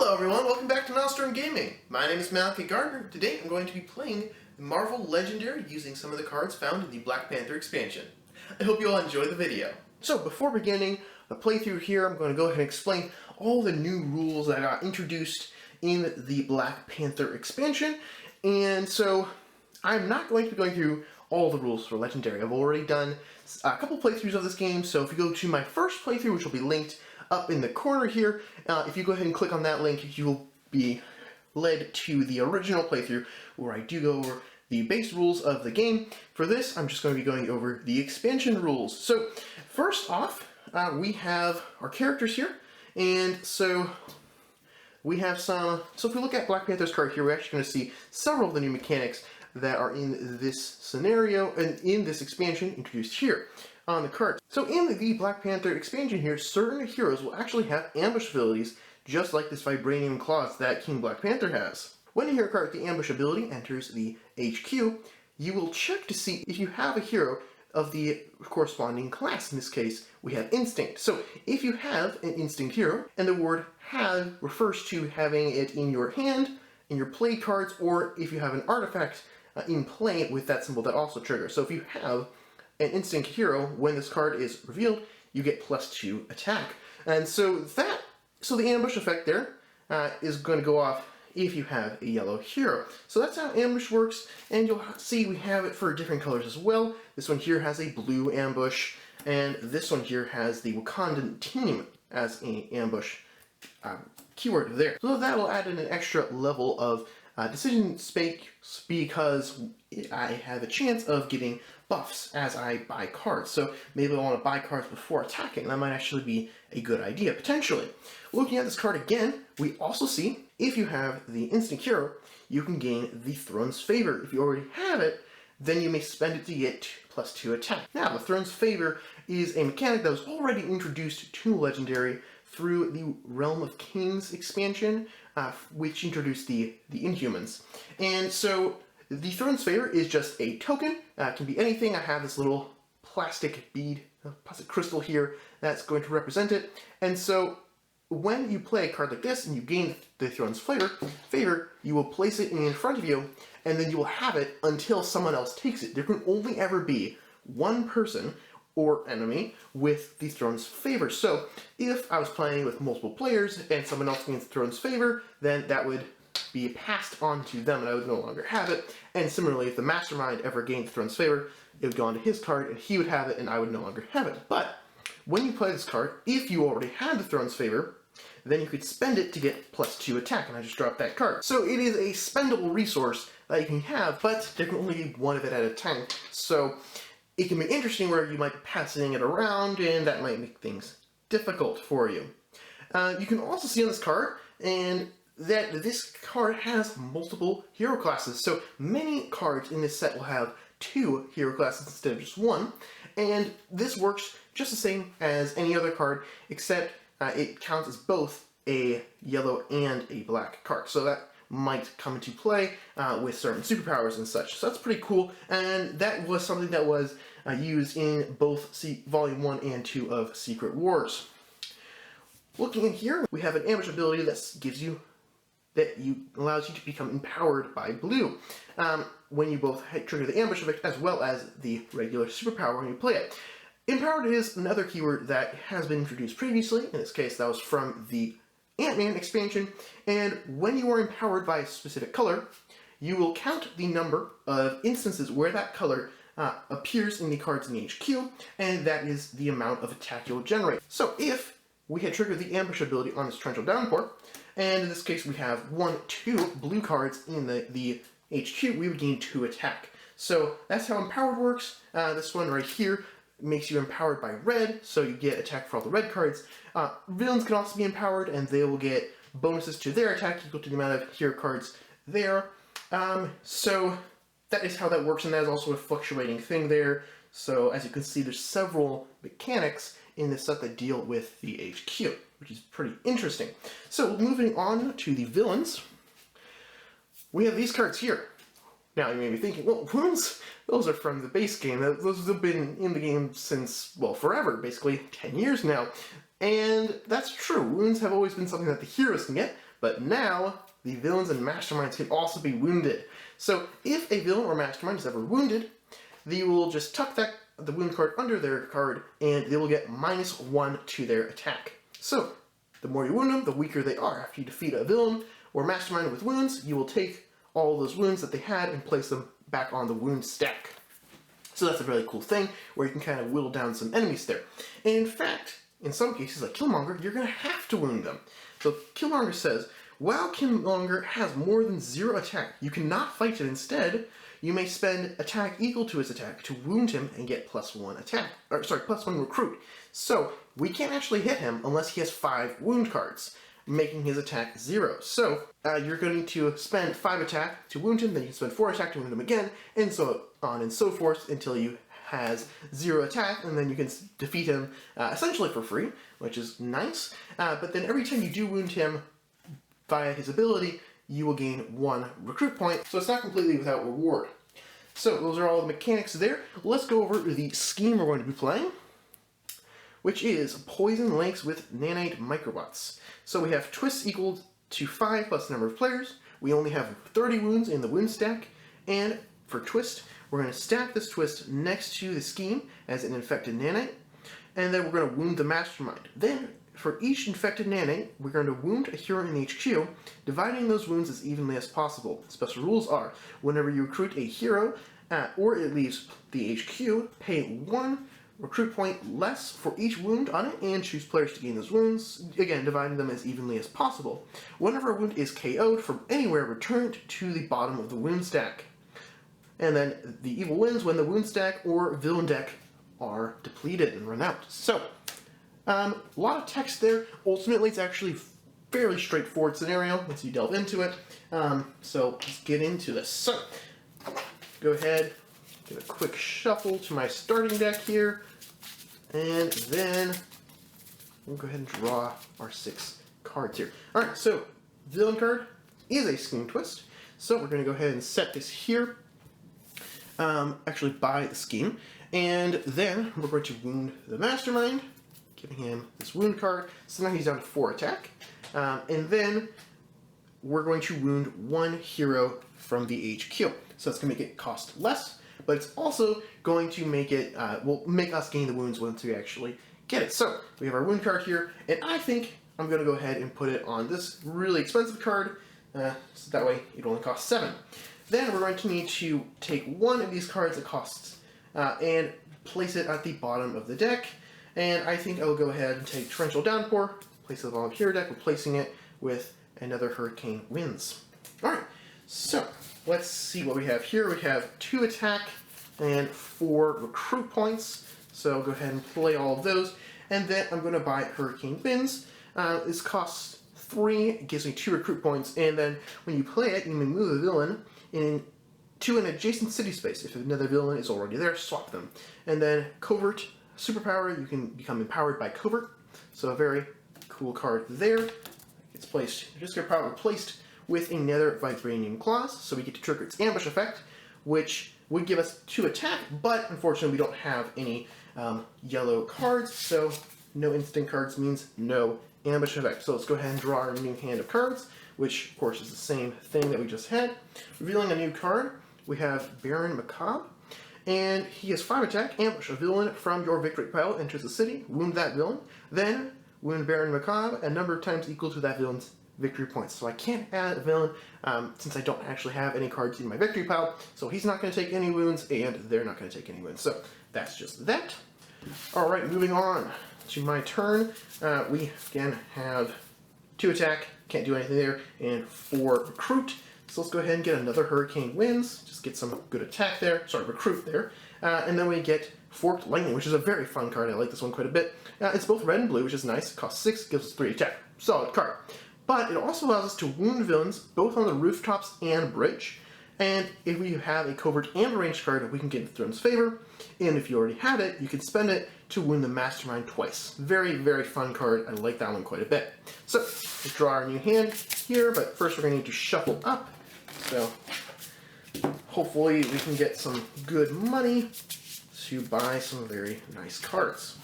Hello everyone, welcome back to Milestone Gaming. My name is Malachi Gardner. Today I'm going to be playing Marvel Legendary using some of the cards found in the Black Panther Expansion. I hope you all enjoy the video. So before beginning the playthrough here, I'm going to go ahead and explain all the new rules that got introduced in the Black Panther Expansion. And so I'm not going to be going through all the rules for Legendary. I've already done a couple playthroughs of this game, so if you go to my first playthrough, which will be linked up in the corner here, if you go ahead and click on that link, you will be led to the original playthrough where I do go over the base rules of the game. For this, I'm just going to be going over the expansion rules. So first off, we have our characters here, and so we have some, so if we look at Black Panther's card here, we're actually going to see several of the new mechanics that are in this scenario and in this expansion introduced here on the card. So in the Black Panther expansion here, certain heroes will actually have ambush abilities, just like this Vibranium Claws that King Black Panther has. When a hero card with the ambush ability enters the HQ, you will check to see if you have a hero of the corresponding class. In this case, we have Instinct. So if you have an Instinct hero, and the word have refers to having it in your hand, in your play cards, or if you have an artifact in play with that symbol that also triggers. So if you have an Instinct hero, when this card is revealed, you get +2 attack. And so the ambush effect there is going to go off if you have a yellow hero. So that's how ambush works, and you'll see we have it for different colors as well. This one here has a blue ambush, and this one here has the Wakandan team as an ambush keyword there. So that'll add in an extra level of decision space because I have a chance of getting buffs as I buy cards. So maybe I want to buy cards before attacking. That might actually be a good idea, potentially. Looking at this card again, we also see if you have the Instinct hero, you can gain the Throne's Favor. If you already have it, then you may spend it to get +2 attack. Now, the Throne's Favor is a mechanic that was already introduced to Legendary through the Realm of Kings expansion, which introduced the Inhumans. And so the Throne's Favor is just a token. It can be anything. I have this little plastic bead, plastic crystal here that's going to represent it. And so when you play a card like this and you gain the Throne's Favor, you will place it in front of you, and then you will have it until someone else takes it. There can only ever be one person or enemy with the Throne's Favor. So if I was playing with multiple players and someone else gains the Throne's Favor, then that would be passed on to them and I would no longer have it. And similarly, if the mastermind ever gained the Throne's Favor, it would go onto his card and he would have it and I would no longer have it. But when you play this card, if you already had the Throne's Favor, then you could spend it to get +2 attack, and I just dropped that card. So it is a spendable resource that you can have, but there can only be one of it at a time. So it can be interesting where you might be passing it around, and that might make things difficult for you. You can also see on this card, and that this card has multiple hero classes. So many cards in this set will have 2 hero classes instead of just 1, and this works just the same as any other card, except it counts as both a yellow and a black card. So that might come into play with certain superpowers and such. So that's pretty cool, and that was something that was used in both Volume 1 and 2 of Secret Wars. Looking in here, we have an ambush ability that allows you to become empowered by blue when you both trigger the ambush effect as well as the regular superpower when you play it. Empowered is another keyword that has been introduced previously. In this case, that was from the Ant-Man expansion, and when you are empowered by a specific color, you will count the number of instances where that color appears in the cards in the HQ, and that is the amount of attack you'll generate. So if we had triggered the ambush ability on this Torrential Downpour, and in this case we have 2 blue cards in the HQ, we would gain 2 attack. So that's how empowered works. This one right here makes you empowered by red, so you get attack for all the red cards. Villains can also be empowered, and they will get bonuses to their attack equal to the amount of hero cards there. So that is how that works, and that is also a fluctuating thing there. So as you can see, there's several mechanics in this set that deal with the HQ, which is pretty interesting. So moving on to the villains, we have these cards here. Now you may be thinking, well, wounds? Those are from the base game. Those have been in the game since, well, forever, basically 10 years now. And that's true. Wounds have always been something that the heroes can get, but now the villains and masterminds can also be wounded. So if a villain or mastermind is ever wounded, they will just tuck the wound card under their card, and they will get -1 to their attack. So the more you wound them, the weaker they are. After you defeat a villain or mastermind with wounds, you will take all those wounds that they had and place them back on the wound stack. So that's a really cool thing, where you can kind of whittle down some enemies there. And in fact, in some cases, like Killmonger, you're going to have to wound them. So Killmonger says, while Killmonger has more than 0 attack, you cannot fight it. Instead, you may spend attack equal to his attack to wound him and get +1 attack. Or sorry, +1 recruit. So we can't actually hit him unless he has 5 wound cards, making his attack 0. So you're going to need to spend 5 attack to wound him, then you can spend 4 attack to wound him again, and so on and so forth until you has 0 attack, and then you can defeat him essentially for free, which is nice. But then every time you do wound him via his ability, you will gain 1 recruit point, so it's not completely without reward. So those are all the mechanics there. Let's go over the scheme we're going to be playing, which is Poison Links with Nanite Microbots. So we have twists equal to 5 plus the number of players. We only have 30 wounds in the wound stack, and for twist, we're going to stack this twist next to the scheme as an infected nanite, and then we're going to wound the mastermind. Then, for each infected nanite, we're going to wound a hero in HQ, dividing those wounds as evenly as possible. Special rules are, whenever you recruit a hero, or it leaves the HQ, pay 1 recruit point less for each wound on it, and choose players to gain those wounds, again, dividing them as evenly as possible. Whenever a wound is KO'd from anywhere, return it to the bottom of the wound stack. And then the evil wins when the wound stack or villain deck are depleted and run out. So, a lot of text there. Ultimately, it's actually a fairly straightforward scenario once you delve into it. So let's get into this. So, go ahead, give a quick shuffle to my starting deck here, and then we'll go ahead and draw our 6 cards here. Alright, so villain card is a scheme twist. So we're going to go ahead and set this here. Actually by the scheme, and then we're going to wound the mastermind, giving him this wound card, so now he's down to 4 attack, and then we're going to wound 1 hero from the HQ, so that's going to make it cost less, but it's also going to make it, will make us gain the wounds once we actually get it. So we have our wound card here, and I think I'm going to go ahead and put it on this really expensive card, so that way it only costs 7. Then we're going to need to take one of these cards that costs and place it at the bottom of the deck. And I think I'll go ahead and take Torrential Downpour, place it at the bottom of your deck, replacing it with another Hurricane Winds. Alright, so let's see what we have here. We have 2 attack and 4 recruit points. So I'll go ahead and play all of those. And then I'm going to buy Hurricane Winds. This costs 3, it gives me 2 recruit points, and then when you play it, you may move a villain to an adjacent city space. If another villain is already there, swap them. And then Covert Superpower, you can become empowered by Covert. So a very cool card there. It's placed, just get power replaced with another Vibranium Claws, so we get to trigger its ambush effect, which would give us 2 attack, but unfortunately we don't have any yellow cards, so no instant cards means no ambush effect. So let's go ahead and draw our new hand of cards, which of course is the same thing that we just had. Revealing a new card, we have Baron Macabre, and he has 5 attack, ambush a villain from your victory pile, enters the city, wound that villain, then wound Baron Macabre a number of times equal to that villain's victory points. So I can't add a villain since I don't actually have any cards in my victory pile, so he's not going to take any wounds, and they're not going to take any wounds. So that's just that. Alright, moving on to my turn. We again have 2 attack, can't do anything there, and 4 recruit. So let's go ahead and get another Hurricane Winds, just get some good attack there, sorry, recruit there. And then we get Forked Lightning, which is a very fun card. I like this one quite a bit. It's both red and blue, which is nice. It costs 6, gives us 3 attack. Solid card. But it also allows us to wound villains both on the rooftops and bridge. And if we have a covert and a ranged card, we can get in Throne's favor. And if you already had it, you can spend it to wound the Mastermind twice. Very, very fun card. I like that one quite a bit. So let's draw our new hand here, but first we're going to need to shuffle up. So hopefully we can get some good money to buy some very nice cards.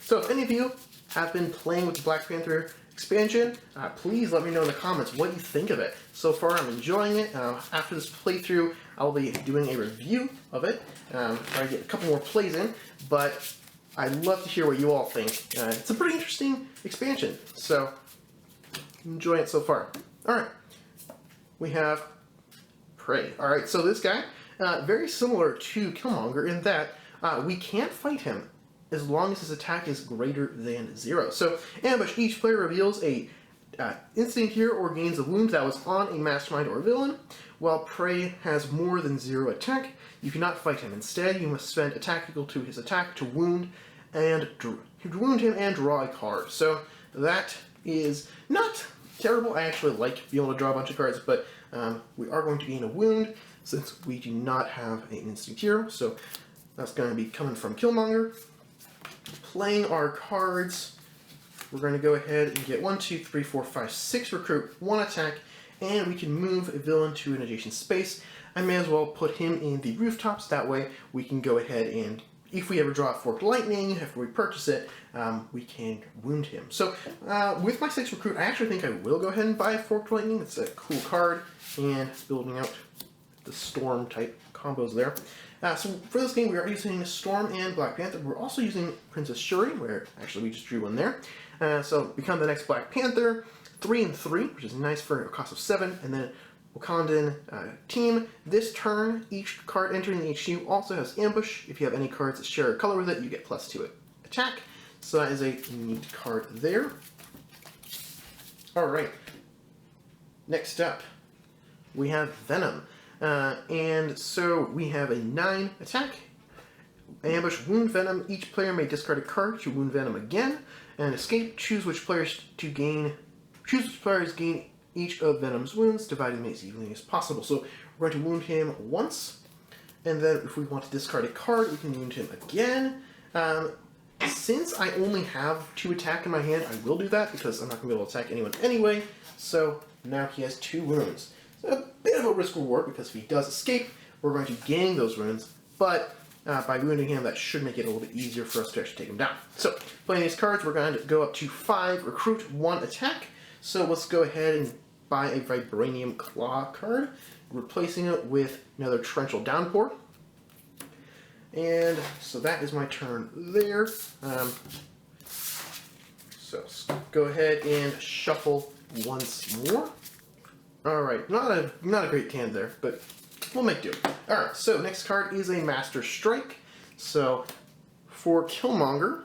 So if any of you have been playing with the Black Panther Expansion, please let me know in the comments what you think of it. So far, I'm enjoying it. After this playthrough, I'll be doing a review of it, trying to get a couple more plays in, but I'd love to hear what you all think. It's a pretty interesting expansion, so I'm enjoying it so far. Alright, we have Prey. Alright, so this guy, very similar to Killmonger in that we can't fight him as long as his attack is greater than 0. So, ambush, each player reveals a instant cure or gains a wound that was on a mastermind or villain, while Prey has more than 0 attack. You cannot fight him. Instead, you must spend attack equal to his attack to wound him and draw a card. So that is not terrible. I actually like being able to draw a bunch of cards, but we are going to gain a wound since we do not have an instant cure. So that's going to be coming from Killmonger. Playing our cards, we're going to go ahead and get 1, 2, 3, 4, 5, 6 recruit, 1 attack, and we can move a villain to an adjacent space. I may as well put him in the rooftops, that way we can go ahead and, if we ever draw a Forked Lightning, after we purchase it, we can wound him. So, with my 6 recruit, I actually think I will go ahead and buy a Forked Lightning. It's a cool card, and building out the Storm type combos there. So for this game, we are using Storm and Black Panther. We're also using Princess Shuri, where actually we just drew one there. So become the next Black Panther, 3 and 3, which is nice for a cost of 7, and then Wakandan team. This turn, each card entering the HQ also has ambush. If you have any cards that share a color with it, you get +2 attack. So that is a neat card there. Alright, next up, we have Venom. And so we have a 9 attack, ambush, wound Venom. Each player may discard a card to wound Venom again, and escape. Choose which players gain each of Venom's wounds, dividing them as evenly as possible. So we're going to wound him once, and then if we want to discard a card, we can wound him again. Since I only have 2 attack in my hand, I will do that because I'm not going to be able to attack anyone anyway. So now he has 2 wounds. A bit of a risk reward because if he does escape, we're going to gain those wounds, but by wounding him, that should make it a little bit easier for us to actually take him down. So, playing these cards, we're going to go up to 5 recruit, 1 attack. So let's go ahead and buy a Vibranium Claw card, replacing it with another Torrential Downpour. And so that is my turn there. So let's go ahead and shuffle once more. Alright, not a great hand there, but we'll make do. Alright, so next card is a Master Strike. So, for Killmonger,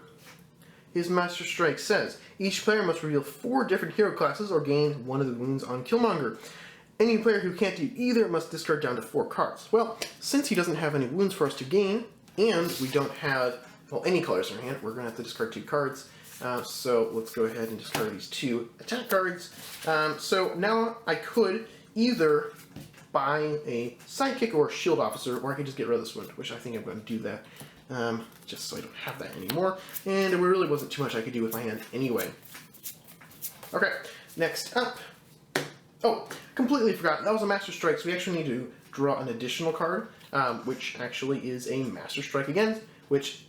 his Master Strike says, each player must reveal 4 different hero classes or gain 1 of the wounds on Killmonger. Any player who can't do either must discard down to 4 cards. Well, since he doesn't have any wounds for us to gain, and we don't have, well, any colors in our hand, we're going to have to discard 2 cards. So let's go ahead and discard these 2 attack cards. So now I could either buy a sidekick or a shield officer, or I could just get rid of this one, which I think I'm going to do that, just so I don't have that anymore. And there really wasn't too much I could do with my hand anyway. Okay, next up. Oh, completely forgot. That was a Master Strike, so we actually need to draw an additional card, which actually is a Master Strike again, which...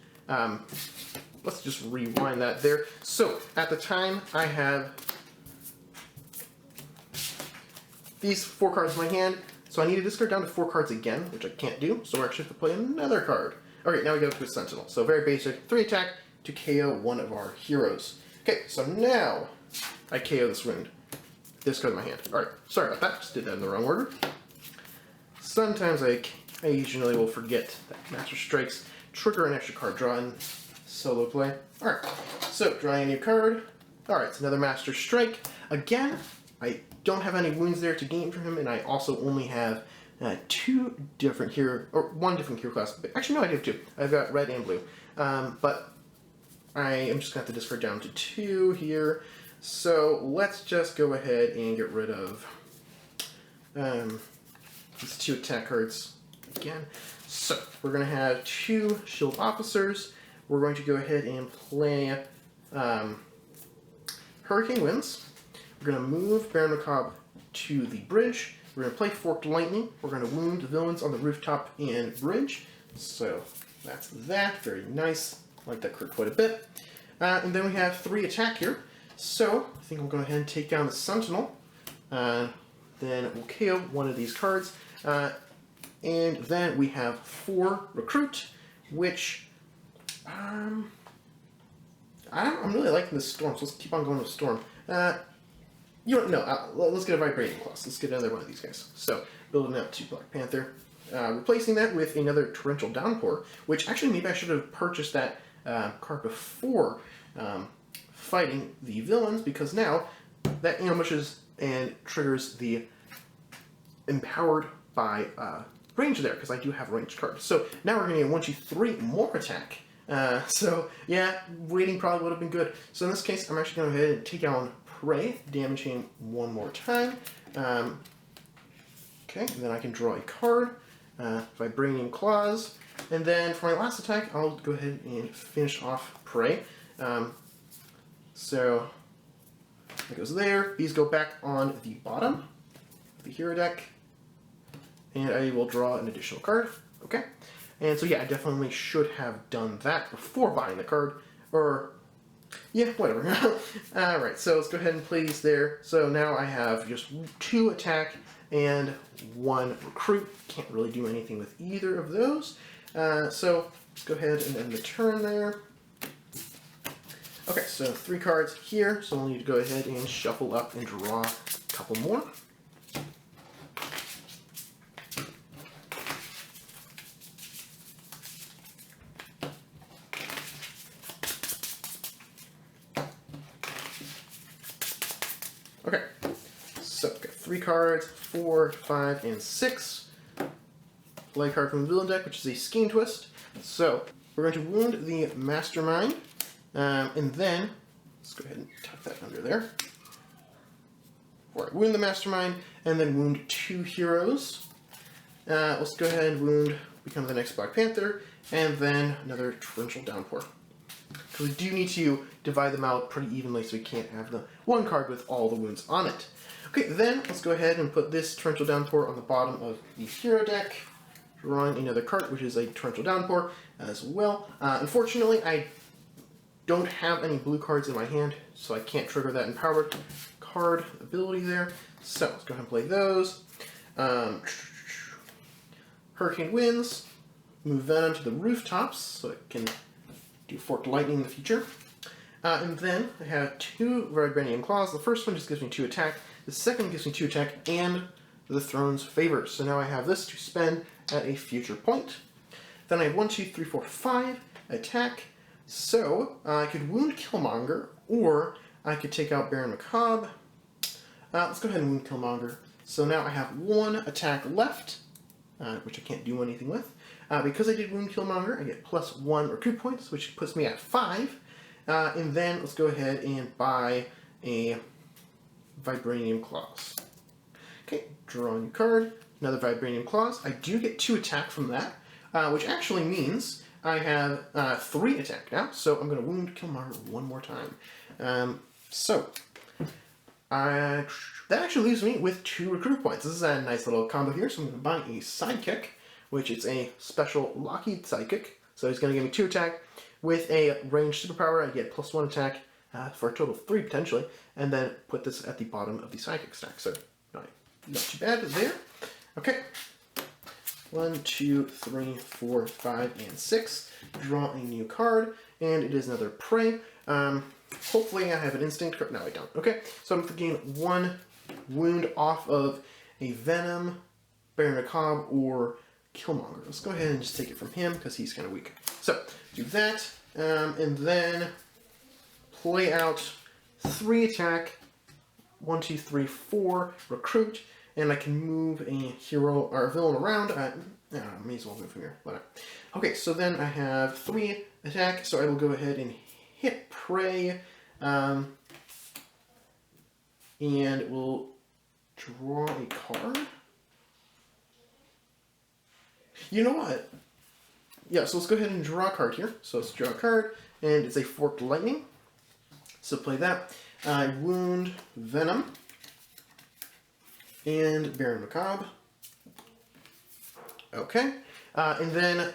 let's just rewind that there. So, at the time, I have these 4 cards in my hand, so I need to discard down to 4 cards again, which I can't do, so we're actually have to play another card. Okay, now we go to a Sentinel. So, very basic, 3 attack to KO one of our heroes. Okay, so now I KO this wound. Discard my hand. Alright, sorry about that, just did that in the wrong order. Sometimes I occasionally will forget that Master Strikes trigger an extra card draw in solo play. Alright, so drawing a new card. Alright, it's another Master Strike. Again, I don't have any wounds there to gain from him, and I also only have 2 different hero, or 1 different hero class. Actually, no, I have 2. I've got red and blue. But I am just going to have to discard down to 2 here. So let's just go ahead and get rid of these 2 attack cards again. So we're going to have 2 shield officers. We're going to go ahead and play Hurricane Winds. We're going to move Baron Macabre to the bridge. We're going to play Forked Lightning. We're going to wound the villains on the rooftop and bridge. So that's that. Very nice. I like that card quite a bit. And then we have 3 attack here. So I think we'll go ahead and take down the Sentinel. Then we'll KO one of these cards. And then we have 4 Recruit, which I'm really liking the Storm, so let's keep on going with Storm. You don't know. Let's get a Vibrating Claws. Let's get another one of these guys. So building up to Black Panther. Replacing that with another Torrential Downpour, which actually maybe I should have purchased that card before fighting the villains, because now that ambushes and triggers the Empowered by range there, because I do have a ranged card. So now we're going to get 1, 2, 3 more attack. So yeah, waiting probably would have been good. So in this case, I'm actually going to go ahead and take down Prey, damaging 1 more time. Okay, and then I can draw a card. Vibranium Claws, and then for my last attack, I'll go ahead and finish off Prey. So that goes there. These go back on the bottom of the hero deck, and I will draw an additional card. Okay, and so yeah, I definitely should have done that before buying the card, or yeah, whatever. All right, so let's go ahead and play these there. So now I have just 2 attack and 1 recruit. Can't really do anything with either of those. So let's go ahead and end the turn there. Okay, so 3 cards here, so we'll need to go ahead and shuffle up and draw a couple more. Okay, so got 3 cards, 4, 5, and 6. Play card from the villain deck, which is a Scheme Twist. So we're going to wound the Mastermind, and then let's go ahead and tuck that under there. All right, wound the Mastermind, and then wound 2 heroes. Let's go ahead and wound, become the next Black Panther, and then another Torrential Downpour. Because we do need to divide them out pretty evenly, so we can't have the 1 card with all the wounds on it. Okay, then let's go ahead and put this Torrential Downpour on the bottom of the hero deck, drawing another card, which is a Torrential Downpour as well. Unfortunately, I don't have any blue cards in my hand, so I can't trigger that Empowered card ability there. So let's go ahead and play those. Hurricane Winds, move Venom to the rooftops, so it can do Forked Lightning in the future. And then I have 2 Vibranium Claws. The first one just gives me 2 attack. The second gives me 2 attack and the Throne's Favor. So now I have this to spend at a future point. Then I have 1, 2, 3, 4, 5 attack. So I could wound Killmonger, or I could take out Baron Macabre. Let's go ahead and wound Killmonger. So now I have 1 attack left, which I can't do anything with. Because I did wound Killmonger, I get +1 recruit points, which puts me at 5. And then let's go ahead and buy a Vibranium Claws. Okay, draw a new card, another Vibranium Claws. I do get 2 attack from that, which actually means I have 3 attack now, so I'm going to wound Killmonger 1 more time. That actually leaves me with 2 recruit points. This is a nice little combo here, so I'm going to buy a Sidekick, which is a special Lockheed Sidekick. So he's going to give me 2 attack. With a ranged superpower, I get +1 attack for a total of 3 potentially, and then put this at the bottom of the Sidekick stack. So not too bad there. Okay. 1, 2, 3, 4, 5, and 6. Draw a new card, and it is another Prey. Hopefully I have an instinct card. No, I don't. Okay, so I'm thinking 1 wound off of a Venom, Baron Macabre, or Killmonger. Let's go ahead and just take it from him, because he's kind of weak. So, do that, and then play out 3 attack, 1, 2, 3, 4, recruit, and I can move a hero or a villain around. May as well move from here. Whatever. Okay, so then I have 3 attack, so I will go ahead and hit Prey, and we'll draw a card. You know what? Yeah, so let's go ahead and draw a card here. So let's draw a card, and it's a Forked Lightning. So play that. I wound Venom and Baron Macabre. Okay, and then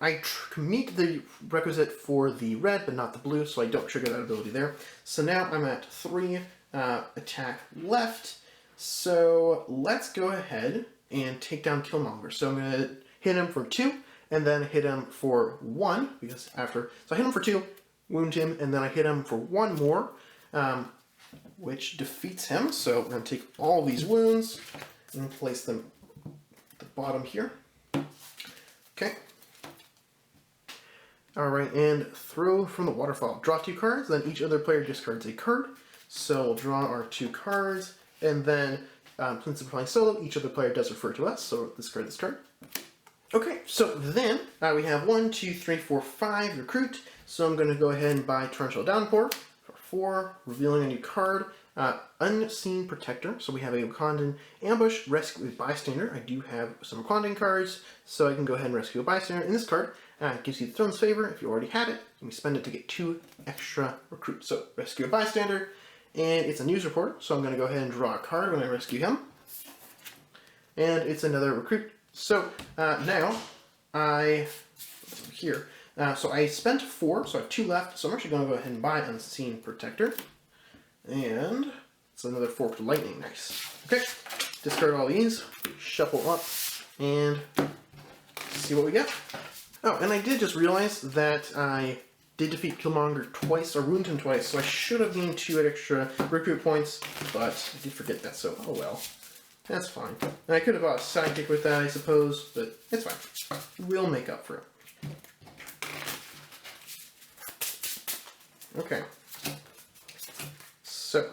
I meet the requisite for the red, but not the blue, so I don't trigger that ability there. So now I'm at 3 attack left. So let's go ahead and take down Killmonger. So I'm going to hit him for 2, and then hit him for 1, because after... So I hit him for 2, wound him, and then I hit him for 1 more, which defeats him. So we're going to take all these wounds and place them at the bottom here. Okay. Alright, and throw from the waterfall. Draw 2 cards, then each other player discards a card. So we'll draw our 2 cards, and then since we're playing solo, each other player does refer to us, so discard this card. Okay, so then we have 1, 2, 3, 4, 5 recruit. So I'm going to go ahead and buy Torrential Downpour for 4, revealing a new card. Unseen Protector. So we have a Wakandan Ambush, Rescue a Bystander. I do have some Wakandan cards, so I can go ahead and rescue a Bystander. And this card gives you the Throne's Favor if you already had it, and we spend it to get 2 extra recruits. So rescue a Bystander, and it's a news report, so I'm going to go ahead and draw a card when I rescue him. And it's another recruit. So now here. So I spent 4, so I have 2 left, so I'm actually going to go ahead and buy Unseen Protector. And it's another Forked Lightning, nice. Okay, discard all these, shuffle up, and see what we get. Oh, and I did just realize that I did defeat Killmonger twice, or wound him twice, so I should have gained 2 extra recruit points, but I did forget that, so oh well. That's fine. And I could have bought a sidekick with that, I suppose, but it's fine. We'll make up for it. Okay. So,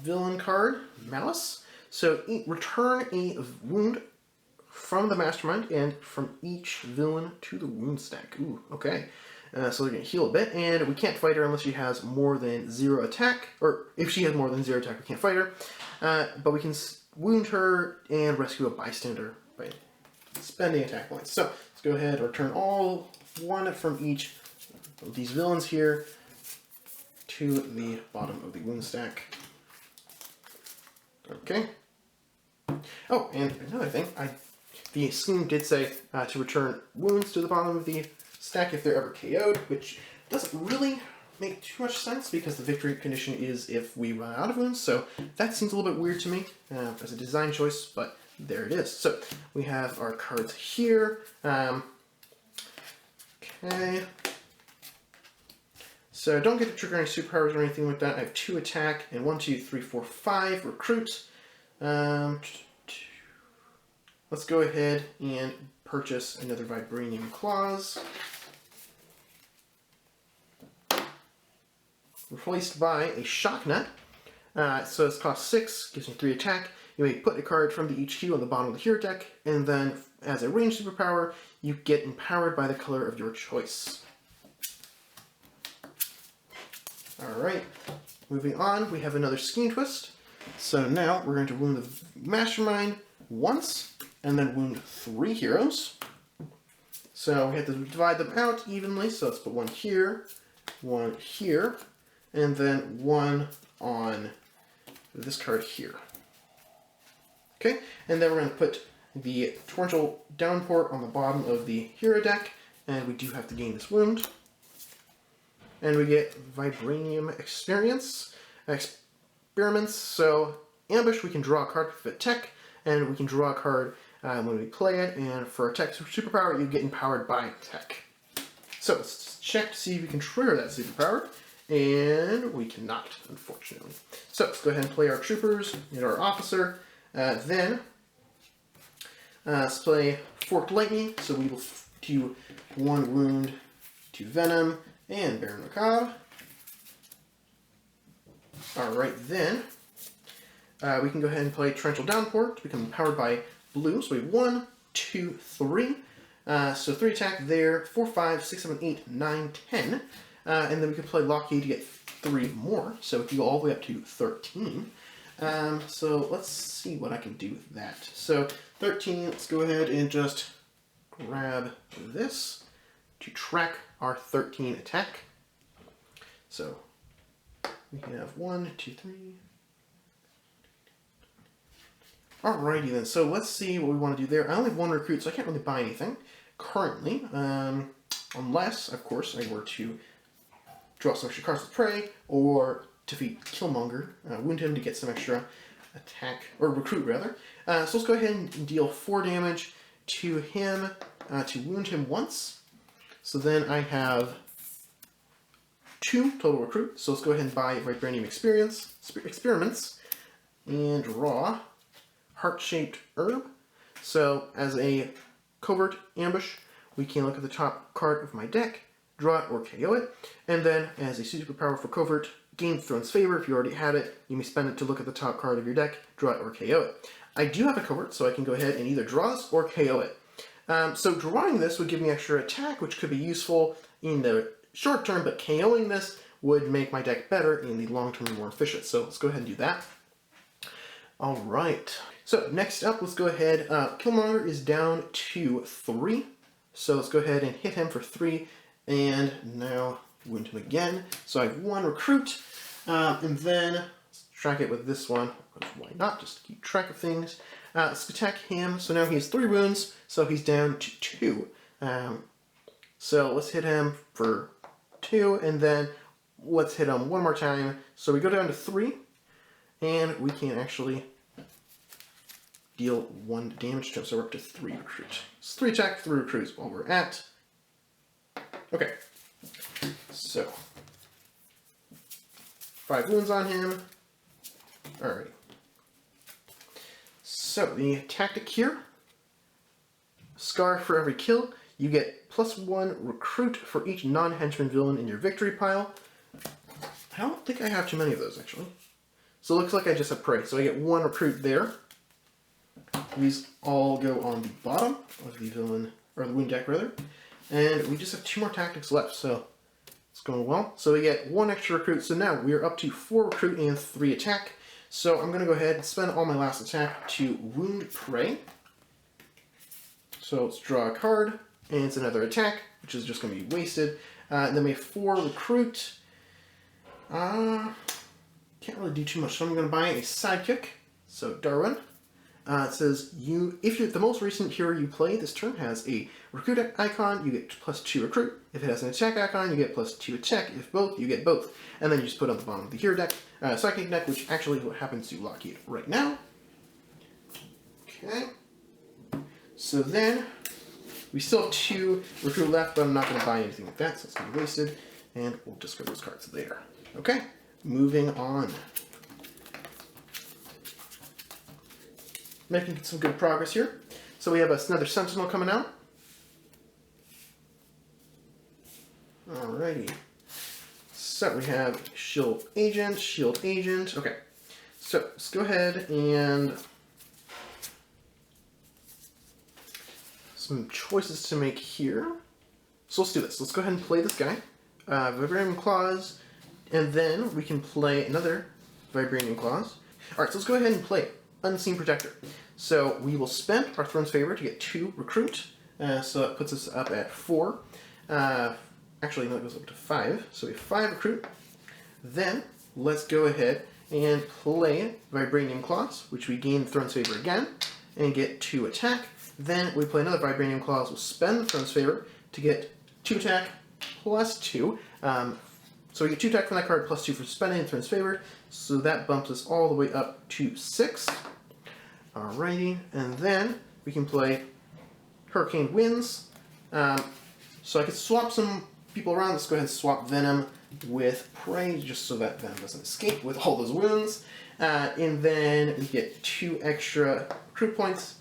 villain card, Malice. So, return a wound from the mastermind and from each villain to the wound stack. Ooh, okay. So they're going to heal a bit, and we can't fight her unless she has more than 0 attack, or if she has more than 0 attack, we can't fight her. But we can wound her and rescue a bystander by spending attack points. So, let's go ahead and return all 1 from each of these villains here to the bottom of the wound stack. Okay. Oh, and another thing, the scheme did say to return wounds to the bottom of the stack if they're ever KO'd, which doesn't really make too much sense because the victory condition is if we run out of wounds, so that seems a little bit weird to me as a design choice, but there it is. So we have our cards here. Okay. So don't get to trigger any superpowers or anything like that. I have 2 attack and 1, 2, 3, 4, 5 recruit. Let's go ahead and purchase another Vibranium Claws. Replaced by a Shock Net. So it's cost 6, gives me 3 attack. You may put a card from the HQ on the bottom of the hero deck, and then as a ranged superpower, you get empowered by the color of your choice. Alright, moving on, we have another Scheme Twist. So now we're going to wound the Mastermind once, and then wound 3 heroes. So we have to divide them out evenly, so let's put 1 here, 1 here, and then 1 on this card here. Okay, and then we're going to put the Torrential Downpour on the bottom of the hero deck, and we do have to gain this wound. And we get Vibranium Experiments. So, Ambush, we can draw a card with a tech, and we can draw a card when we play it, and for a tech superpower, you get empowered by tech. So, let's check to see if we can trigger that superpower, and we cannot, unfortunately. So, let's go ahead and play our troopers and our officer. Then, let's play Forked Lightning, so we will do 1 wound to Venom, and Baron Macabre. Alright, then we can go ahead and play Torrential Downpour to become empowered by blue. So we have 1, 2, 3. So 3 attack there, 4, 5, 6, 7, 8, 9, 10. And then we can play Lockheed to get 3 more. So we can go all the way up to 13. So let's see what I can do with that. So 13, let's go ahead and just grab this to track our 13 attack. So we can have 1, 2, 3. Alrighty then, so let's see what we want to do there. I only have 1 recruit, so I can't really buy anything. currently, unless, of course, I were to draw some extra cards with prey, or defeat Killmonger, wound him to get some extra attack, or recruit rather. So let's go ahead and deal 4 damage to him, to wound him once. So then I have 2 total recruit, so let's go ahead and buy Vibranium Experiments, and draw Heart-Shaped Herb. So as a covert ambush, we can look at the top card of my deck, draw it or KO it, and then as a superpower for covert, gain Throne's Favor. If you already had it, you may spend it to look at the top card of your deck, draw it or KO it. I do have a covert, so I can go ahead and either draw this or KO it. So drawing this would give me extra attack, which could be useful in the short term, but KOing this would make my deck better in the long term and more efficient. So let's go ahead and do that. Alright, so next up, let's go ahead. Killmonger is down to 3, so let's go ahead and hit him for 3, and now wound him again. So I have 1 recruit, and then let's track it with this one. Why not? Just keep track of things. Let's attack him. So now he has 3 wounds, so he's down to 2. So let's hit him for 2, and then let's hit him 1 more time. So we go down to 3, and we can actually deal 1 damage to him. So we're up to 3 recruit. It's 3 attack, 3 recruits while we're at. Okay. So 5 wounds on him. Alright. So the tactic here, Scar for every kill. You get +1 recruit for each non-henchman villain in your victory pile. I don't think I have too many of those, actually. So it looks like I just have prey. So I get 1 recruit there. These all go on the bottom of the villain, or the wound deck rather. And we just have 2 more tactics left, so it's going well. So we get 1 extra recruit. So now we are up to 4 recruit and 3 attack. So I'm going to go ahead and spend all my last attack to wound prey. So let's draw a card, and it's another attack, which is just going to be wasted. And then we have 4 recruit. Can't really do too much, so I'm going to buy a sidekick. So Darwin. It says, if you're the most recent hero you play this turn has a recruit icon, you get +2 recruit. If it has an attack icon, you get +2 attack. If both, you get both. And then you just put on the bottom of the hero deck, sidekick deck, which actually what happens to Lockheed right now. Okay. So then, we still have 2 recruit left, but I'm not going to buy anything like that, so it's going to be wasted. And we'll discard those cards there. Okay, moving on. Making some good progress here. So we have another Sentinel coming out. Alrighty. So we have Shield Agent. Okay. So let's go ahead and some choices to make here. So let's do this. Let's go ahead and play this guy. Vibranium Claws, and then we can play another Vibranium Claws. Alright, so let's go ahead and play Unseen Protector. So we will spend our Throne's Favor to get 2 recruit. So that puts us up at 4. Actually, no, it goes up to 5. So we have 5 recruit. Then let's go ahead and play Vibranium Claws, which we gain Throne's Favor again, and get 2 attack. Then we play another Vibranium Claws. We'll spend the Throne's Favor to get 2 attack +2. So we get 2 attack from that card, +2 for spending Throne's Favor. So that bumps us all the way up to 6. Alrighty, and then we can play Hurricane Winds. So I could swap some people around. Let's go ahead and swap Venom with Prey, just so that Venom doesn't escape with all those wounds. And then we get 2 extra recruit points.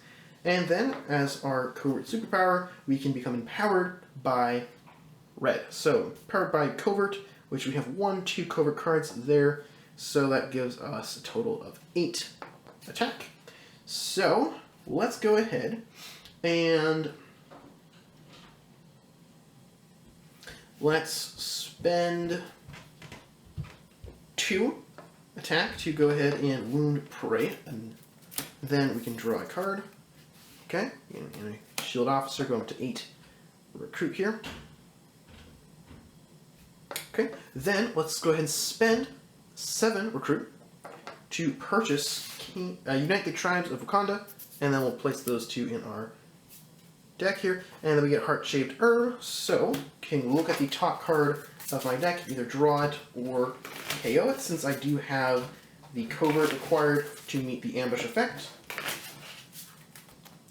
And then, as our covert superpower, we can become empowered by red. So, powered by covert, which we have 1, 2 covert cards there. So that gives us a total of 8 attack. So, let's go ahead and let's spend 2 attack to go ahead and wound Prey. And then we can draw a card. Okay, and a shield officer going up to 8 recruit here. Okay, then let's go ahead and spend 7 recruit to purchase Unite the Tribes of Wakanda, and then we'll place those 2 in our deck here, and then we get heart-shaped herb. So, can look at the top card of my deck, either draw it or KO it, since I do have the covert required to meet the ambush effect.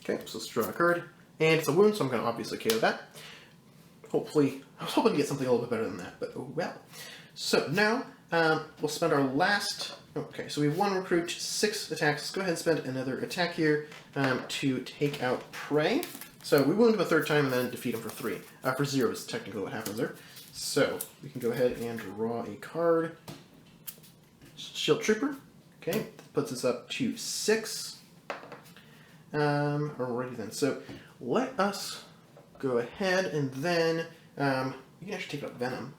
Okay, so let's draw a card, and it's a wound, so I'm going to obviously KO that. Hopefully, I was hoping to get something a little bit better than that, but oh well. So now, we'll spend our last, okay, so we have 1 recruit, 6 attacks. Let's go ahead and spend another attack here to take out Prey. So we wound him a 3rd time and then defeat him for 3. For 0 is technically what happens there. So we can go ahead and draw a card. Shield Trooper. Okay, that puts us up to 6. Alrighty then. So let us go ahead and then we can actually take out Venom.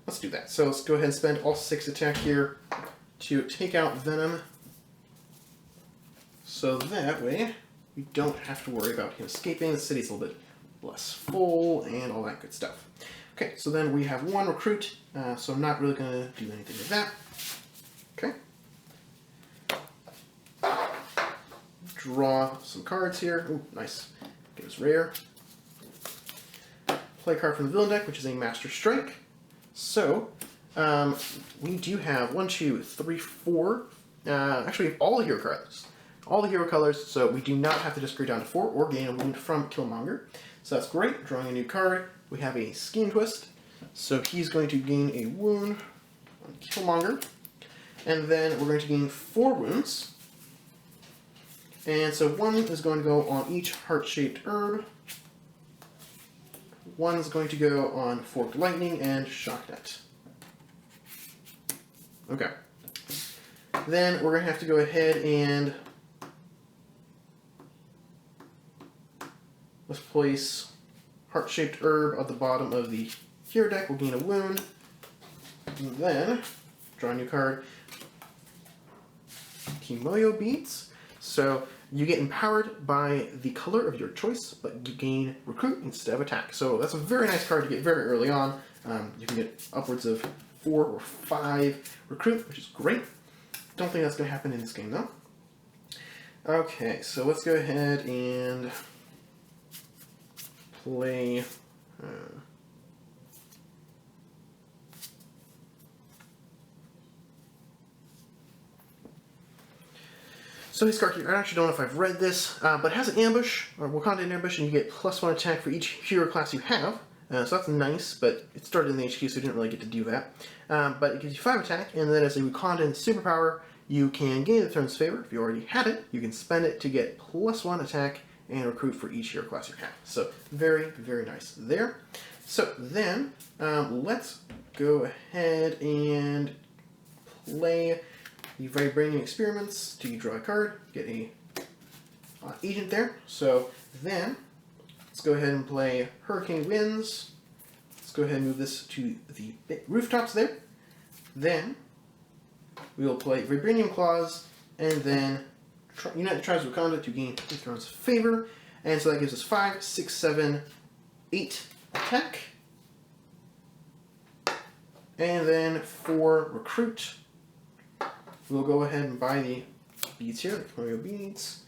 Let's do that. So let's go ahead and spend all 6 attack here to take out Venom. So that way we don't have to worry about him escaping. The city's a little bit less full and all that good stuff. Okay, so then we have 1 recruit, so I'm not really going to do anything with that. Okay. Draw some cards here. Ooh, nice. Get us rare. Play a card from the villain deck, which is a Master Strike. So, we do have 1, 2, 3, 4, actually all the hero cards. All the hero colors, so we do not have to discard down to 4 or gain a wound from Killmonger. So that's great. Drawing a new card. We have a Scheme Twist. So he's going to gain a wound on Killmonger. And then we're going to gain 4 wounds. And so 1 is going to go on each heart-shaped herb. 1 is going to go on Forked Lightning and Shocknet. Okay. Then we're going to have to go ahead and let's place heart-shaped herb at the bottom of the hero deck. We'll gain a wound. And then draw a new card. Kimoyo Beads. So you get empowered by the color of your choice, but you gain recruit instead of attack. So that's a very nice card to get very early on. You can get upwards of 4 or 5 recruit, which is great. Don't think that's going to happen in this game though. Okay, so let's go ahead and play so this card here, I actually don't know if I've read this, but it has an ambush, or Wakanda ambush, and you get +1 attack for each hero class you have. So that's nice, but it started in the HQ, so you didn't really get to do that. But it gives you 5 attack, and then as a Wakandan superpower, you can gain the turn's favor. If you already had it, you can spend it to get +1 attack and recruit for each hero class you have. So very, very nice there. So then, let's go ahead and play the Vibranium Experiments to draw a card, get a agent there. So then, let's go ahead and play Hurricane Winds. Let's go ahead and move this to the rooftops there. Then, we will play Vibranium Claws, and then Unite the Tribes of Wakanda to gain the Throne's favor. And so that gives us 5, 6, 7, 8 attack. And then for recruit, we'll go ahead and buy the beads here, the Kimoyo Beads.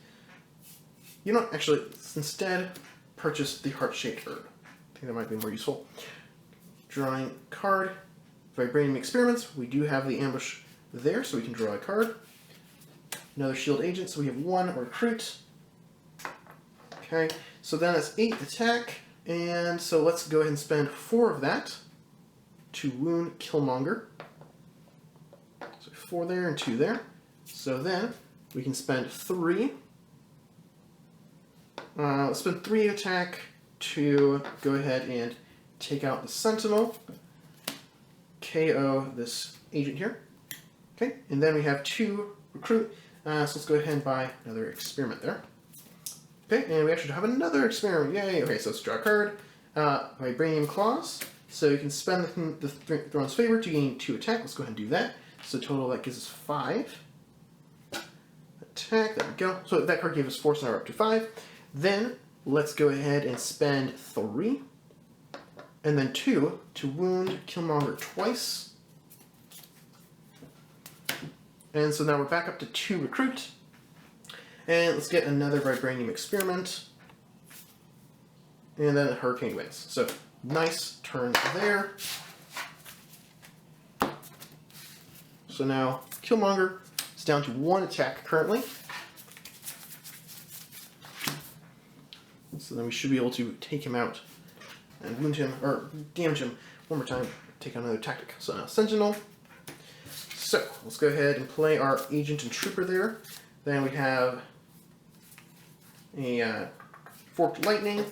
You know what, actually, let's instead purchase the heart-shaped herb. I think that might be more useful. Drawing card, Vibranium Experiments. We do have the ambush there, so we can draw a card. Another shield agent, so we have 1 recruit. Okay, so then that's 8 attack, and so let's go ahead and spend 4 of that to wound Killmonger. So 4 there and 2 there. So then we can spend 3. Let's spend 3 attack to go ahead and take out the Sentinel. KO this agent here. Okay, and then we have 2 recruit. So let's go ahead and buy another experiment there. Okay, and we actually have another experiment. Yay! Okay, so let's draw a card. Vibranium Claws. So you can spend the Throne's favor to gain 2 attack. Let's go ahead and do that. So total that gives us 5 attack. There we go. So that card gave us 4, so now we're up to 5. Then let's go ahead and spend 3. And then 2 to wound Killmonger twice. And so now we're back up to 2 recruit. And let's get another Vibranium Experiment. And then a Hurricane wins. So, nice turn there. So now, Killmonger is down to 1 attack currently. So then we should be able to take him out and wound him, or damage him one more time, take out another tactic. So now Sentinel. So, let's go ahead and play our Agent and Trooper there. Then we have a Forked Lightning.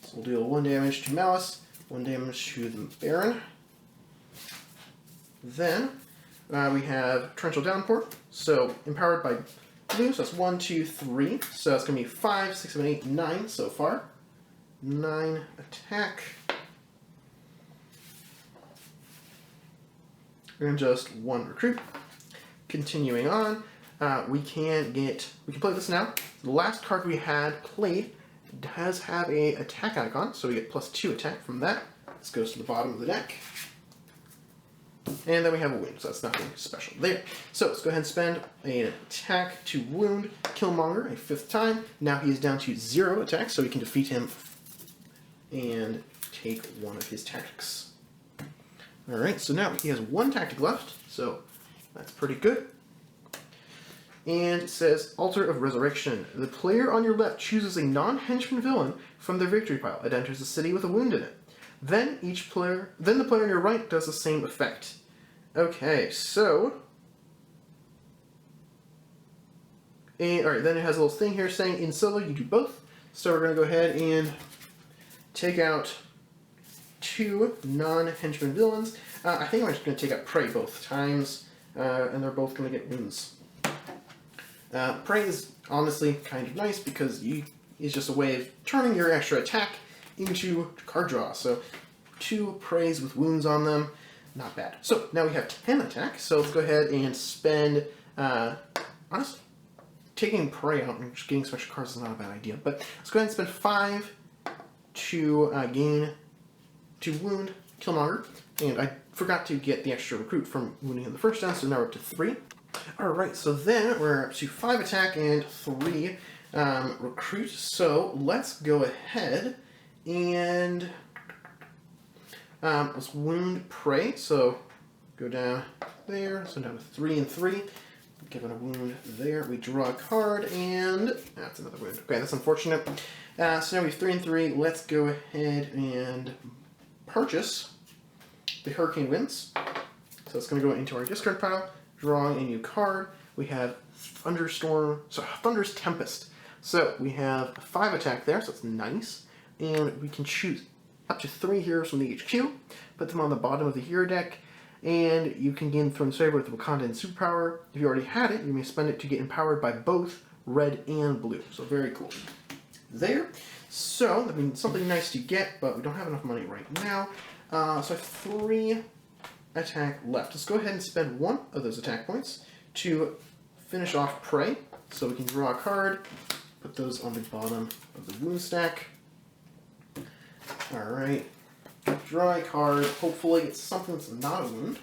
So we'll deal 1 damage to Malice, 1 damage to the Baron. Then we have Torrential Downpour. So empowered by blue, so that's 1, 2, 3. So that's going to be 5, 6, 7, 8, 9 so far. 9 attack. And just 1 recruit. Continuing on, we can play this now. The last card we had played does have a attack icon, so we get +2 attack from that. This goes to the bottom of the deck. And then we have a wound, so that's nothing special there. So let's go ahead and spend an attack to wound Killmonger a 5th time. Now he is down to 0 attack, so we can defeat him and take 1 of his tactics. Alright, so now he has 1 tactic left, so that's pretty good. And it says, Altar of Resurrection. The player on your left chooses a non-henchman villain from their victory pile. It enters the city with a wound in it. Then the player on your right does the same effect. Okay, so... Alright, then it has a little thing here saying, in solo you do both. So we're going to go ahead and take out 2 non-henchman villains. I think I'm just going to take out Prey both times, and they're both going to get wounds. Prey is honestly kind of nice because it's just a way of turning your extra attack into card draw. So 2 Preys with wounds on them, not bad. So now we have 10 attack, so let's go ahead and spend, honestly, taking Prey out and just getting special cards is not a bad idea, but let's go ahead and spend 5 to wound Killmonger, and I forgot to get the extra recruit from wounding him the first time, so now we're up to 3. Alright, so then we're up to 5 attack and 3 recruit, so let's go ahead and let's wound Prey, so go down there, so down to 3 and 3, give it a wound there, we draw a card, and that's another wound. Okay, that's unfortunate. So now we have 3 and 3, let's go ahead and purchase the Hurricane Winds, so it's going to go into our discard pile. Drawing a new card, we have Thunderous Tempest. So we have 5 attack there, so that's nice. And we can choose up to 3 heroes from the HQ, put them on the bottom of the hero deck, and you can gain Throne's Favor with the Wakandan superpower. If you already had it, you may spend it to get empowered by both red and blue. So very cool. There. So, I mean, something nice to get, but we don't have enough money right now. So I have 3 attack left. Let's go ahead and spend 1 of those attack points to finish off Prey. So we can draw a card, put those on the bottom of the wound stack. Alright. Draw a card. Hopefully it's something that's not a wound.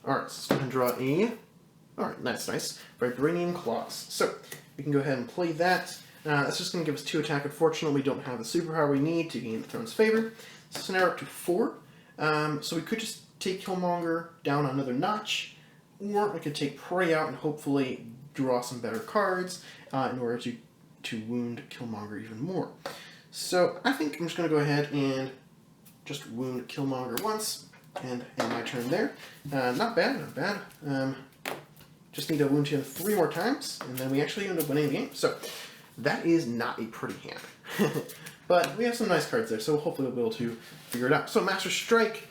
Alright, so let's go ahead and draw a... Alright, that's nice. Vibranium Claws. So, we can go ahead and play that. That's just going to give us 2 attack. Unfortunately, we don't have the superpower we need to gain the Throne's Favor. So now we're up to 4. So we could just take Killmonger down another notch, or we could take Prey out and hopefully draw some better cards in order to wound Killmonger even more. So I think I'm just going to go ahead and just wound Killmonger once, and end my turn there. Not bad, not bad. Just need to wound him 3 more times, and then we actually end up winning the game. So that is not a pretty hand. But we have some nice cards there, so hopefully we'll be able to figure it out. So Master Strike,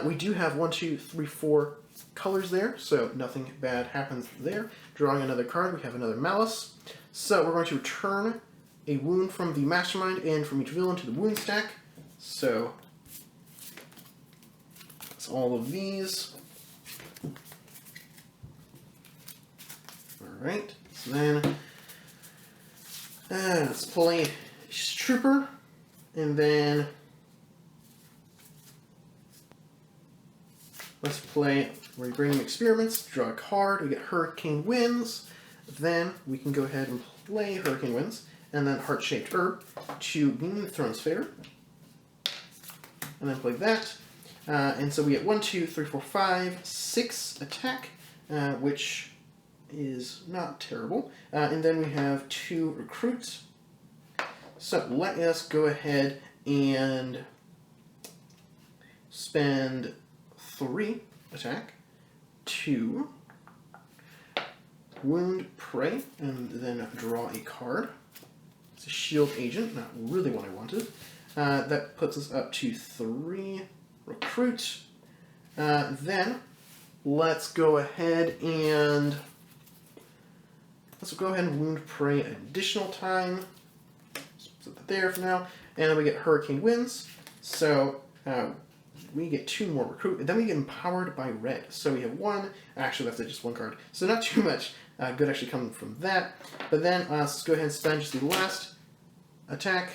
we do have 1, 2, 3, 4 colors there, so nothing bad happens there. Drawing another card, we have another Malice. So we're going to return a wound from the Mastermind and from each villain to the wound stack. So that's all of these. Alright, so then let's play Trooper, and then let's play Vibranium Experiments, draw a card, we get Hurricane Winds. Then we can go ahead and play Hurricane Winds, and then Heart-Shaped Herb to gain the Throne's Favor. And then play that. And so we get 1, 2, 3, 4, 5, 6 attack, which is not terrible. And then we have 2 recruits. So let us go ahead and spend 3 attack to wound prey, and then draw a card. It's a shield agent, not really what I wanted. That puts us up to 3 recruit. Then let's go ahead and wound prey an additional time. Just put that there for now. And then we get Hurricane Winds. So we get 2 more recruit, and then we get empowered by red. So we have 1. Actually, that's just 1 card. So not too much good actually coming from that. But then let's go ahead and spend just the last attack.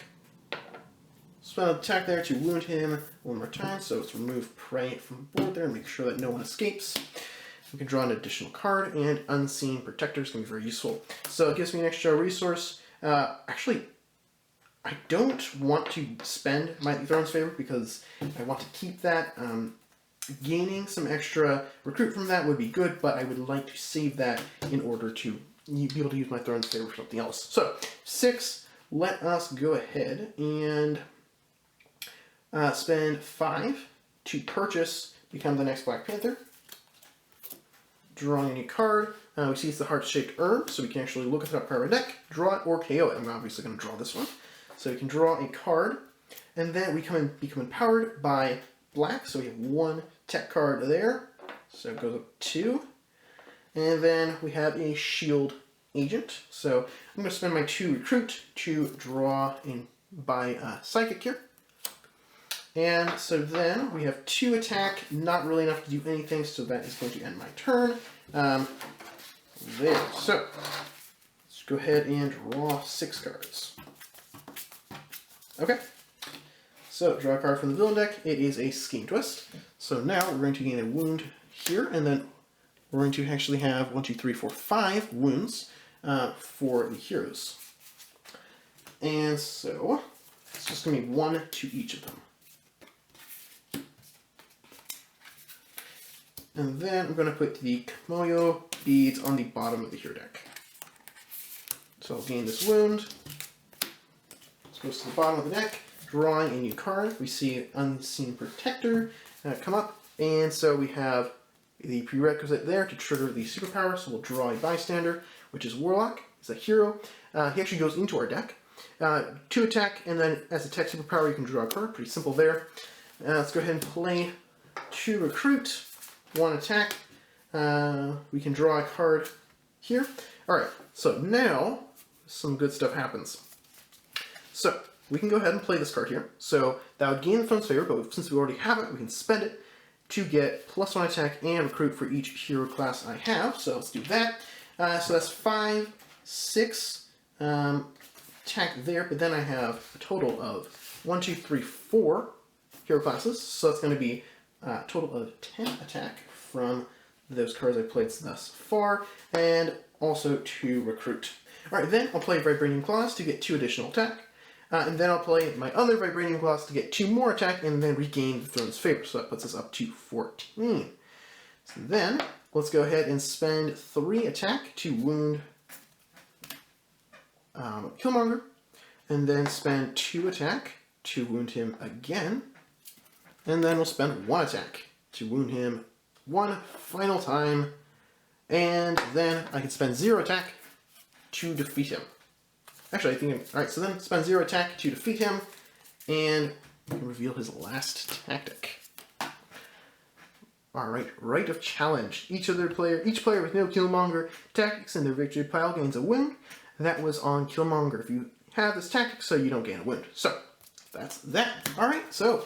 Spend an attack there to wound him 1 more time. So let's remove prey from the board there and make sure that no one escapes. We can draw an additional card, and Unseen Protector is going to be very useful. So it gives me an extra resource. Actually, I don't want to spend my Throne's Favor because I want to keep that. Gaining some extra recruit from that would be good, but I would like to save that in order to be able to use my Throne's Favor for something else. So, 6, let us go ahead and spend 5 to purchase, become the next Black Panther. Drawing a new card. We see it's the Heart-Shaped Herb, so we can actually look at the top card of our deck, draw it, or KO it. I'm obviously going to draw this one. So we can draw a card, and then we become empowered by black, so we have 1 tech card there, so it goes up 2. And then we have a shield agent, so I'm going to spend my 2 recruit to draw in by psychic here. And so then we have 2 attack, not really enough to do anything, so that is going to end my turn. There, so let's go ahead and draw 6 cards. Okay, so draw a card from the villain deck. It is a Scheme Twist. So now we're going to gain a wound here, and then we're going to actually have 1, 2, 3, 4, 5 wounds for the heroes. And so it's just going to be 1 to each of them. And then I'm going to put the Kimoyo beads on the bottom of the hero deck. So I'll gain this wound. Goes to the bottom of the deck, drawing a new card. We see Unseen Protector come up, and so we have the prerequisite there to trigger the superpower. So we'll draw a bystander, which is Warlock. He's a hero. He actually goes into our deck. 2 attack, and then as a tech superpower, you can draw a card. Pretty simple there. Let's go ahead and play 2 recruit, 1 attack. We can draw a card here. Alright, so now some good stuff happens. So, we can go ahead and play this card here. So, that would gain the Throne's Favor, but since we already have it, we can spend it to get +1 attack and recruit for each hero class I have. So, let's do that. So, that's 5, 6 attack there, but then I have a total of 1, 2, 3, 4 hero classes. So, that's going to be a total of 10 attack from those cards I've played thus far, and also 2 recruit. Alright, then I'll play Vibranium Claws to get 2 additional attack. And then I'll play my other Vibranium Claws to get 2 more attack and then regain the Throne's Favor. So that puts us up to 14. So then, let's go ahead and spend 3 attack to wound Killmonger. And then spend 2 attack to wound him again. And then we'll spend 1 attack to wound him 1 final time. And then I can spend 0 attack to defeat him. Actually, I think alright, so then spend 0 attack to defeat him, and we can reveal his last tactic. Alright, Rite of Challenge. Each player with no Killmonger tactics in their victory pile gains a wound. That was on Killmonger. If you have this tactic, so you don't gain a wound. So, that's that. Alright, so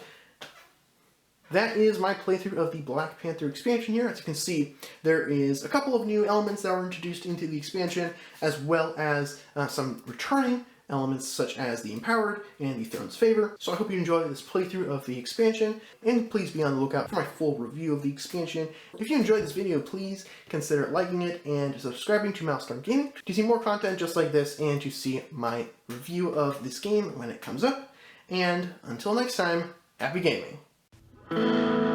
that is my playthrough of the Black Panther expansion here. As you can see, there is a couple of new elements that were introduced into the expansion, as well as some returning elements such as the Empowered and the Throne's Favor. So I hope you enjoy this playthrough of the expansion, and please be on the lookout for my full review of the expansion. If you enjoyed this video, please consider liking it and subscribing to Milestone Gaming to see more content just like this and to see my review of this game when it comes up. And until next time, happy gaming!